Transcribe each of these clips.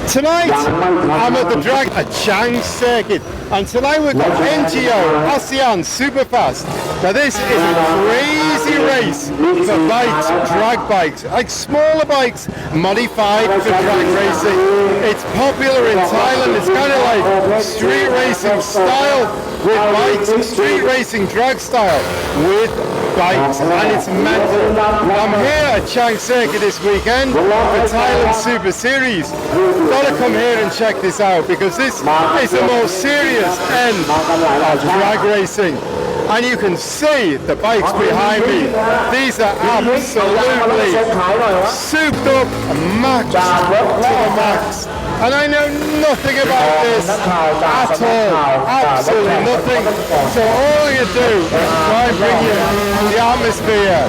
Tonight, I'm at the drag at Chang Circuit, and tonight we've got NGO Asean Superfast. Now this is a crazy race for bikes, drag bikes, like smaller bikes modified for drag racing. It's popular in Thailand. It's kind of like street racing style with bikes, street racing drag style with bikes, and it's mental. I'm here at Chang Circuit this weekend for Thailand Super Series. Gotta come here and check this out because this is the most serious end of drag racing. And you can see the bikes behind me. These are absolutely souped up, max to the max. And I know nothing about this at all, absolutely nothing. So all you do is try and bring you the atmosphere,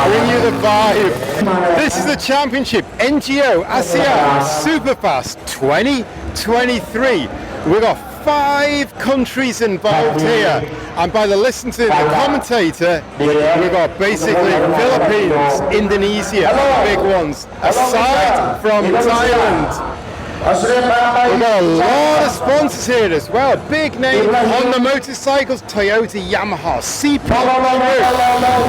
bring you the vibe. This is the championship, NGO Asean Superfast 2023. We've got 5 countries involved here, and by the listen to the commentator, we've got basically Philippines, Indonesia, big ones, aside from Thailand. We've got a lot of sponsors here as well. Big name on the motorcycles, Toyota, Yamaha, C-Pop,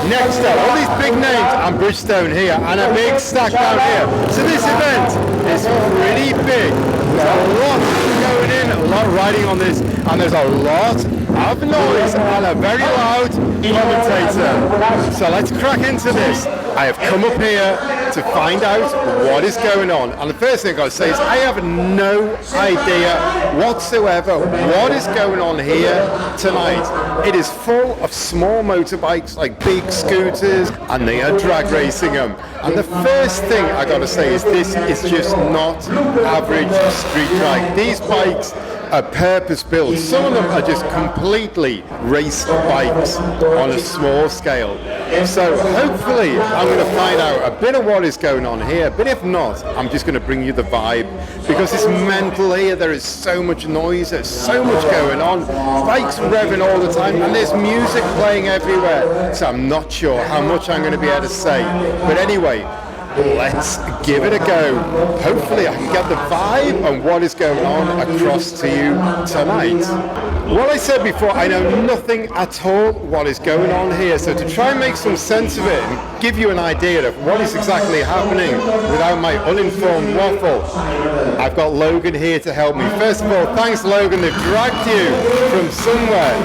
next up, all these big names, and Bridgestone here, and a big stack down here. So this event is pretty big. There's a lot going in, a lot riding on this, and there's a lot of noise and a very loud commentator. So let's crack into this. I have come up here to find out what is going on, and the first thing I've got to say is I have no idea whatsoever what is going on here tonight. It is full of small motorbikes, like big scooters, and they are drag racing them. And the first thing I got to say is this is just not average street drag. These bikes are purpose built. Some of them are just completely race bikes on a small scale. So hopefully I'm going to find out a bit of what is going on here, but if not, I'm just going to bring you the vibe because it's mental here. There is so much noise, there's so much going on, bikes revving all the time, and there's music playing everywhere. So I'm not sure how much I'm going to be able to say, but anyway, let's give it a go. Hopefully I can get the vibe on what is going on across to you tonight. What I said before, I know nothing at all what is going on here, so to try and make some sense of it and give you an idea of what is exactly happening without my uninformed waffle, I've got Logan here to help me. First of all, thanks Logan, they've dragged you from somewhere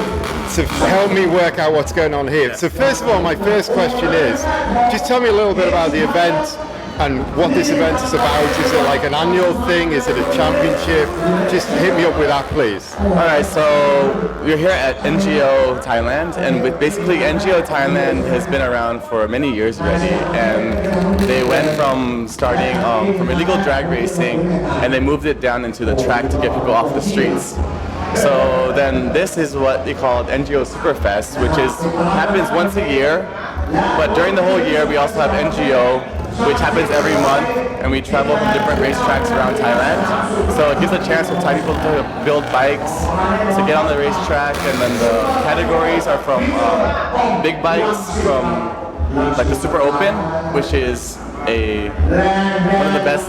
to help me work out what's going on here. So first of all, my first question is, just tell me a little bit about the event and what this event is about. Is it like an annual thing? Is it a championship? Just hit me up with that, please. Alright, so we're here at NGO Thailand, and basically NGO Thailand has been around for many years already, and they went from starting from illegal drag racing, and they moved it down into the track to get people off the streets. So then this is what they call NGO Superfest, which happens once a year, but during the whole year we also have NGO, which happens every month, and we travel from different racetracks around Thailand. So it gives a chance for Thai people to build bikes, to get on the racetrack, and then the categories are from big bikes, from like the Super Open, which is one of the best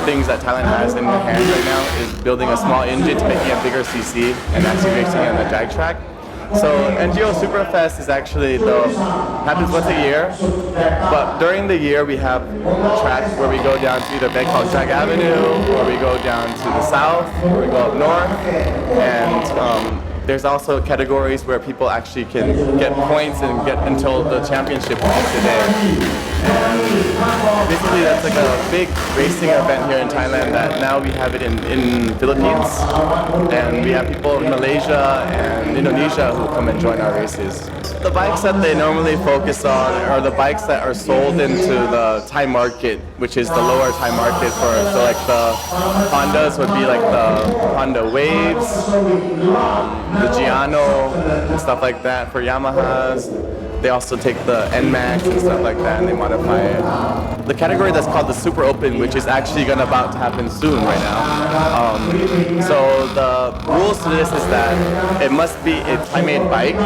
things that Thailand has in their hands right now, is building a small engine to making a bigger CC and actually racing on the drag track. So NGO Superfest is actually happens once a year, but during the year we have tracks where we go down to either Bangkok called Drag Avenue, or we go down to the south, or we go up north, and there's also categories where people actually can get points and get until the championship points today. And basically that's like a big racing event here in Thailand that now we have it in Philippines, and we have people in Malaysia and Indonesia who come and join our races. The bikes that they normally focus on are the bikes that are sold into the Thai market, which is the lower Thai market so like the Hondas would be like the Honda Waves, the Giano and stuff like that. For Yamahas, they also take the NMAX and stuff like that, and they modify it. The category that's called the Super Open, which is actually about to happen soon right now. So the rules to this is that it must be a Thai-made bike.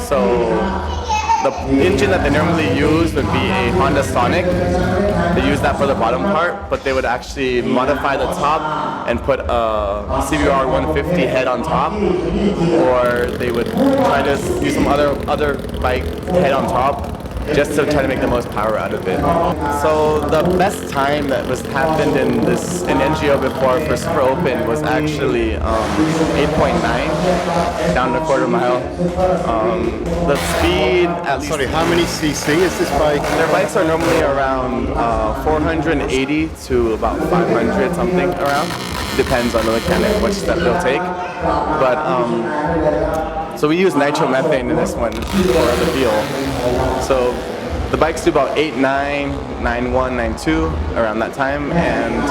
So the engine that they normally use would be a Honda Sonic. They use that for the bottom part, but they would actually modify the top and put a CBR 150 head on top, or they would try to use some other bike head on top, just to try to make the most power out of it. So the best time that happened in NGO before for Super Open was actually 8.9 down the quarter mile. The speed at least. Sorry, how many cc is this bike? Their bikes are normally around 480 to about 500 something around. Depends on the mechanic, which step they'll take. But so we use Nitro Methane in this one for the feel. So the bikes do about 8.9, 9.1, 9.2 around that time, and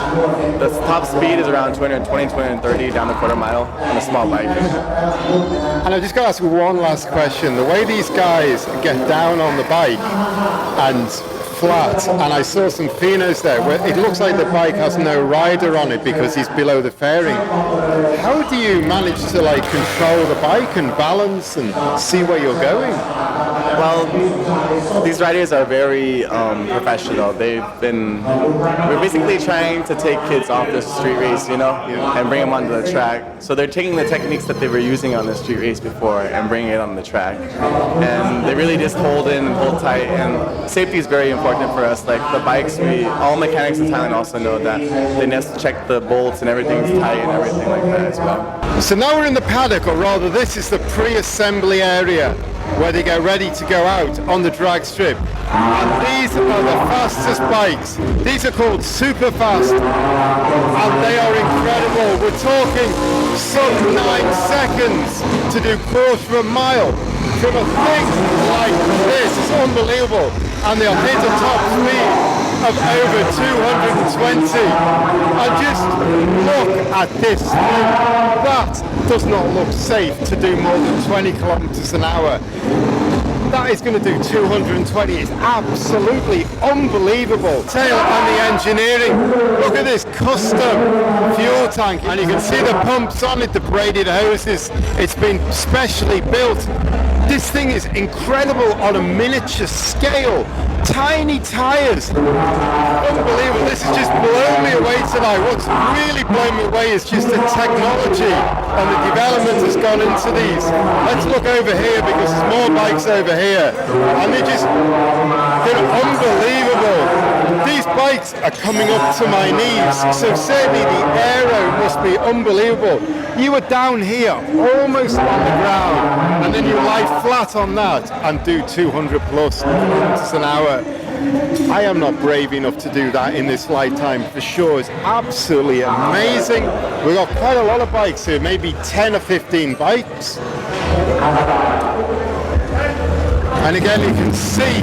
the top speed is around 220, 230 down the quarter mile on a small bike. And I just got to ask you one last question. The way these guys get down on the bike and flat, and I saw some Finos there where it looks like the bike has no rider on it because he's below the fairing. How do you manage to control the bike and balance and see where you're going? Well, these riders are very professional. We're basically trying to take kids off the street race, and bring them onto the track. So they're taking the techniques that they were using on the street race before and bringing it on the track. And they really just hold in and hold tight, and safety is very important for us. Like the bikes, all mechanics in Thailand also know that they need to check the bolts and everything's tight and everything like that as well. So now we're in the paddock, or rather this is the pre-assembly area where they get ready to go out on the drag strip. And these are the fastest bikes. These are called super fast, and they are incredible. We're talking sub 9 seconds to do quarter of a mile from a thing like this. It's unbelievable. And they'll hit a top speed of over 220. And just look at this. That does not look safe to do more than 20 kilometers an hour. That is going to do 220. It's absolutely unbelievable. Tail and the engineering. Look at this custom fuel tank, and you can see the pumps on it, the braided hoses. It's been specially built. This thing is incredible on a miniature scale. Tiny tires. Unbelievable. This has just blown me away tonight. What's really blown me away is just the technology and the development has gone into these. Let's look over here because there's more bikes over here. And they're unbelievable. These bikes are coming up to my knees. So certainly the aero must be unbelievable. You were down here, almost on the ground, and then you lie flat on that and do 200 plus kilometers an hour. I am not brave enough to do that in this lifetime for sure. It's absolutely amazing. We've got quite a lot of bikes here, maybe 10 or 15 bikes. And again, you can see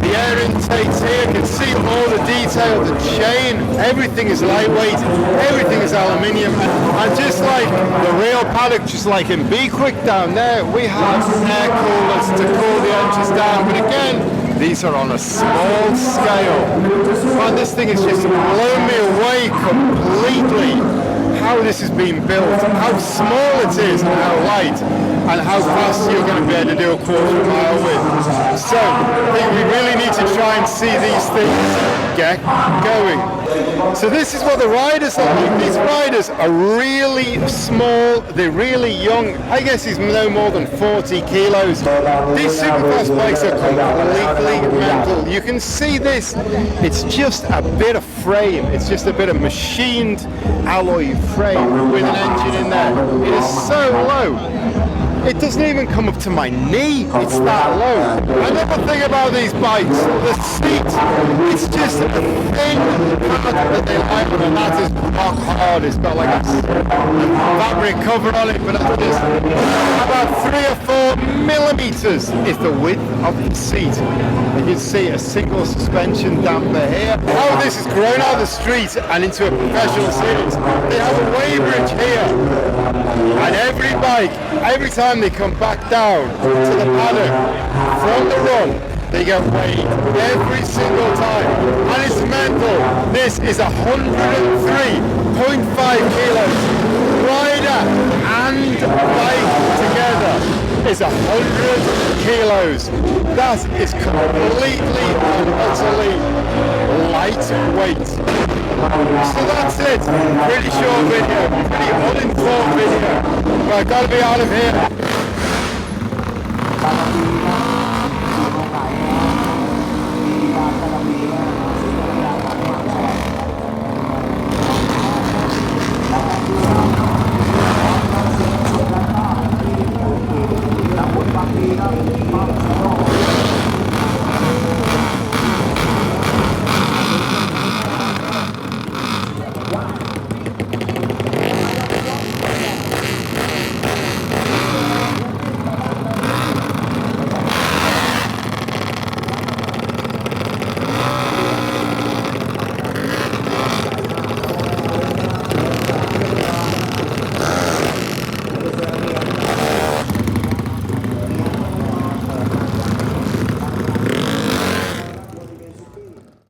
the air intakes here, you can see all the detail, the chain, everything is lightweight, everything is aluminium. And just like the real paddock, just like in Be Quick down there, we have air coolers to cool the engines down. But again, these are on a small scale. And this thing has just blown me away completely. How this has been built, how small it is and how light, and how fast you're going to be able to do a quarter of a mile with. So I think we really need to try and see these things get going. So this is what the riders are like. These riders are really small, they're really young. I guess he's no more than 40 kilos. These super fast bikes are completely mental. You can see this, it's just a bit of frame, it's just a bit of machined alloy frame with an engine in there. It is so low. It doesn't even come up to my knee, it's that low. Another thing about these bikes, the seat, it's just a thin pad that they lie on, and that is rock hard. It's got like a fabric cover on it, but that's just about 3 or 4 millimeters is the width of the seat. You can see a single suspension damper here. How this has grown out of the street and into a professional series. They have a weighbridge here, and every bike, every time they come back down to the paddock from the run, they get weighed every single time, and it's mental. This is 103.5 kilos, rider and bike together. is 100 kilos. That is completely and utterly lightweight. So that's it. Pretty short video, pretty uninformed video. But I've got to be out of here.